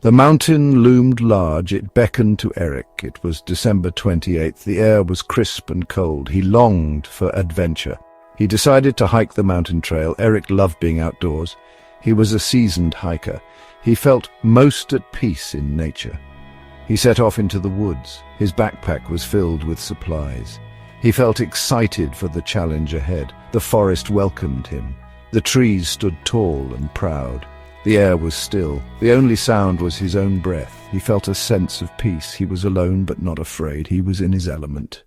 The mountain loomed large. It beckoned to Eric. It was December 28th. The air was crisp and cold. He longed for adventure. He decided to hike the mountain trail. Eric loved being outdoors. He was a seasoned hiker. He felt most at peace in nature. He set off into the woods. His backpack was filled with supplies. He felt excited for the challenge ahead. The forest welcomed him. The trees stood tall and proud. The air was still. The only sound was his own breath. He felt a sense of peace. He was alone but not afraid. He was in his element.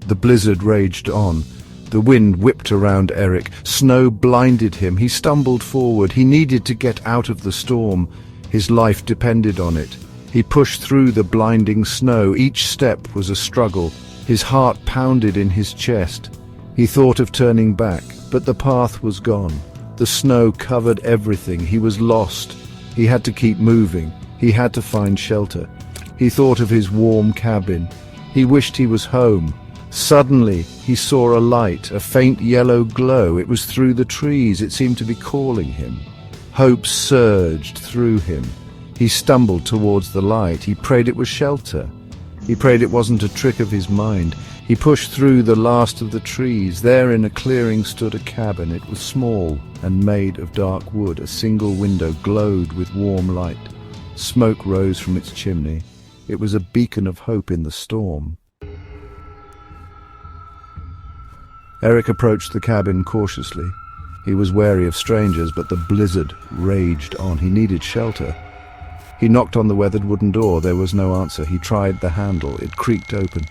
The blizzard raged on. The wind whipped around Eric. Snow blinded him. He stumbled forward. He needed to get out of the storm. His life depended on it. He pushed through the blinding snow. Each step was a struggle. His heart pounded in his chest. He thought of turning back, but the path was gone. The snow covered everything. He was lost. He had to keep moving. He had to find shelter. He thought of his warm cabin. He wished he was home. Suddenly, he saw a light, a faint yellow glow. It was through the trees. It seemed to be calling him. Hope surged through him. He stumbled towards the light. He prayed it was shelter. He prayed it wasn't a trick of his mind. He pushed through the last of the trees. There in a clearing stood a cabin. It was small and made of dark wood. A single window glowed with warm light. Smoke rose from its chimney. It was a beacon of hope in the storm. Eric approached the cabin cautiously. He was wary of strangers, but the blizzard raged on. He needed shelter. He knocked on the weathered wooden door. There was no answer. He tried the handle. It creaked open.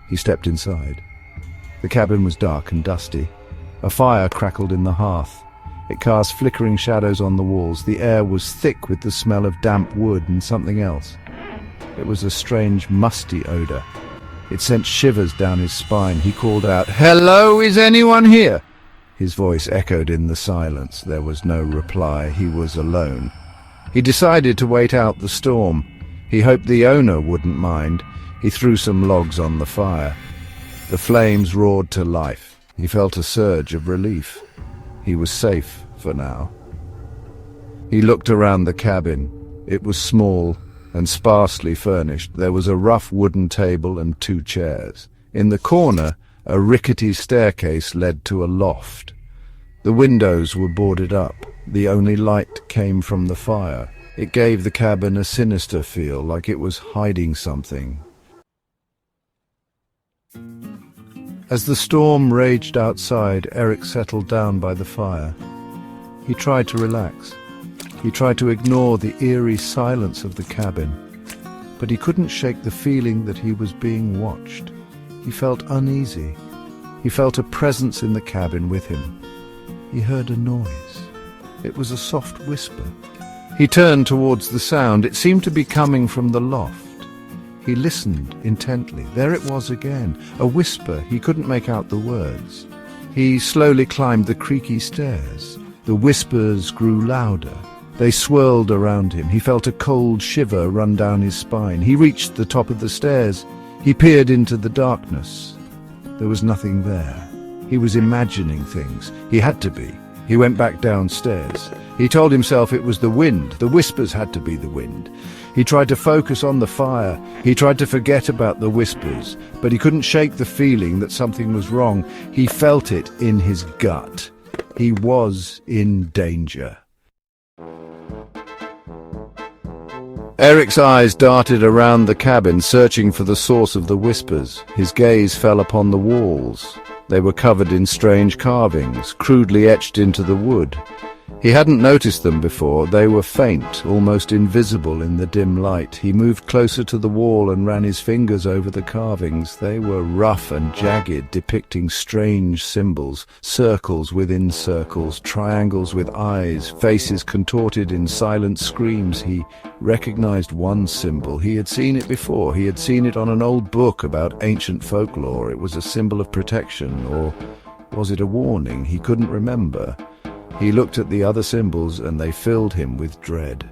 He stepped inside. The cabin was dark and dusty. A fire crackled in the hearth. It cast flickering shadows on the walls. The air was thick with the smell of damp wood and something else. It was a strange, musty odor. It sent shivers down his spine. He called out, "Hello, is anyone here?" His voice echoed in the silence. There was no reply. He was alone. He decided to wait out the storm. He hoped the owner wouldn't mind. He threw some logs on the fire. The flames roared to life. He felt a surge of relief. He was safe for now. He looked around the cabin. It was small and sparsely furnished. There was a rough wooden table and 2 chairs. In the corner, a rickety staircase led to a loft. The windows were boarded up. The only light came from the fire. It gave the cabin a sinister feel, like it was hiding something. As the storm raged outside, Eric settled down by the fire. He tried to relax. He tried to ignore the eerie silence of the cabin, but he couldn't shake the feeling that he was being watched. He felt uneasy. He felt a presence in the cabin with him. He heard a noise. It was a soft whisper. He turned towards the sound. It seemed to be coming from the loft. He listened intently. There it was again, a whisper. He couldn't make out the words. He slowly climbed the creaky stairs. The whispers grew louder. They swirled around him. He felt a cold shiver run down his spine. He reached the top of the stairs. He peered into the darkness. There was nothing there. He was imagining things. He had to be. He went back downstairs. He told himself it was the wind. The whispers had to be the wind. He tried to focus on the fire. He tried to forget about the whispers, but he couldn't shake the feeling that something was wrong. He felt it in his gut. He was in danger. Eric's eyes darted around the cabin, searching for the source of the whispers. His gaze fell upon the walls. They were covered in strange carvings, crudely etched into the wood. He hadn't noticed them before. They were faint, almost invisible in the dim light. He moved closer to the wall and ran his fingers over the carvings. They were rough and jagged, depicting strange symbols, circles within circles, triangles with eyes, faces contorted in silent screams. He recognized one symbol. He had seen it before. He had seen it on an old book about ancient folklore. It was a symbol of protection, or was it a warning? He couldn't remember. He looked at the other symbols, and they filled him with dread.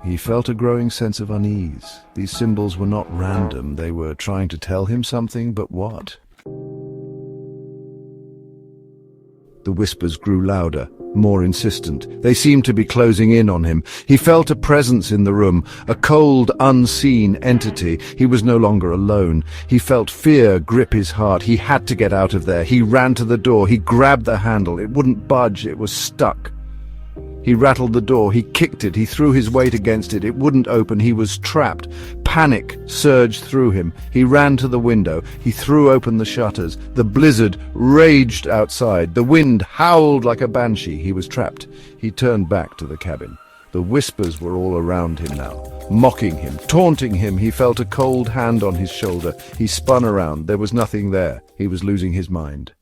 He felt a growing sense of unease. These symbols were not random. They were trying to tell him something, but what? The whispers grew louder, more insistent. They seemed to be closing in on him. He felt a presence in the room, a cold, unseen entity. He was no longer alone. He felt fear grip his heart. He had to get out of there. He ran to the door. He grabbed the handle. It wouldn't budge. It was stuck. He rattled the door. He kicked it. He threw his weight against it. It wouldn't open. He was trapped. Panic surged through him. He ran to the window. He threw open the shutters. The blizzard raged outside. The wind howled like a banshee. He was trapped. He turned back to the cabin. The whispers were all around him now, mocking him, taunting him. He felt a cold hand on his shoulder. He spun around. There was nothing there. He was losing his mind.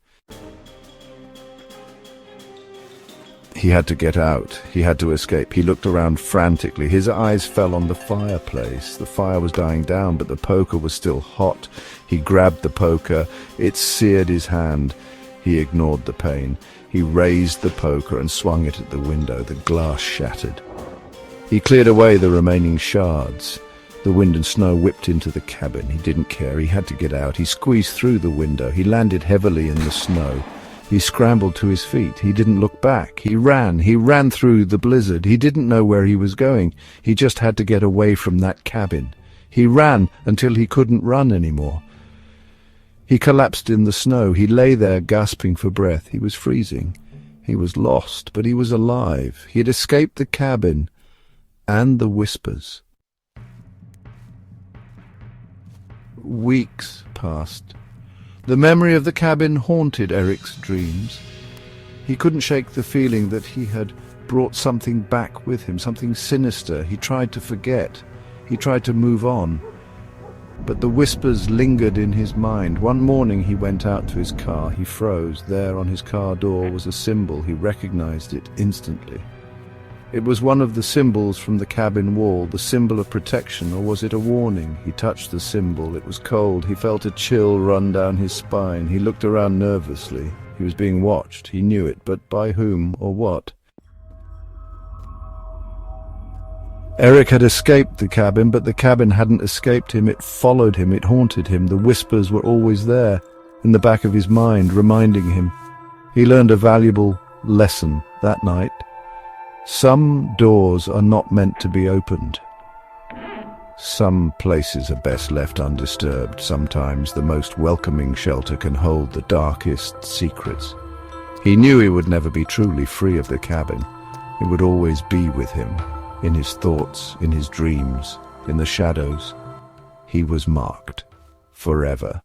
He had to get out. He had to escape. He looked around frantically. His eyes fell on the fireplace. The fire was dying down, but the poker was still hot. He grabbed the poker. It seared his hand. He ignored the pain. He raised the poker and swung it at the window. The glass shattered. He cleared away the remaining shards. The wind and snow whipped into the cabin. He didn't care. He had to get out. He squeezed through the window. He landed heavily in the snow. He scrambled to his feet. He didn't look back. He ran through the blizzard. He didn't know where he was going. He just had to get away from that cabin. He ran until he couldn't run anymore. He collapsed in the snow. He lay there gasping for breath. He was freezing. He was lost, but he was alive. He had escaped the cabin and the whispers. Weeks passed. The memory of the cabin haunted Eric's dreams. He couldn't shake the feeling that he had brought something back with him, something sinister. He tried to forget. He tried to move on. But the whispers lingered in his mind. One morning he went out to his car. He froze. There on his car door was a symbol. He recognized it instantly. It was one of the symbols from the cabin wall, the symbol of protection, or was it a warning? He touched the symbol. It was cold. He felt a chill run down his spine. He looked around nervously. He was being watched. He knew it, but by whom or what? Eric had escaped the cabin, but the cabin hadn't escaped him. It followed him. It haunted him. The whispers were always there, in the back of his mind, reminding him. He learned a valuable lesson that night. Some doors are not meant to be opened. Some places are best left undisturbed. Sometimes the most welcoming shelter can hold the darkest secrets. He knew he would never be truly free of the cabin. It would always be with him, in his thoughts, in his dreams, in the shadows. He was marked forever.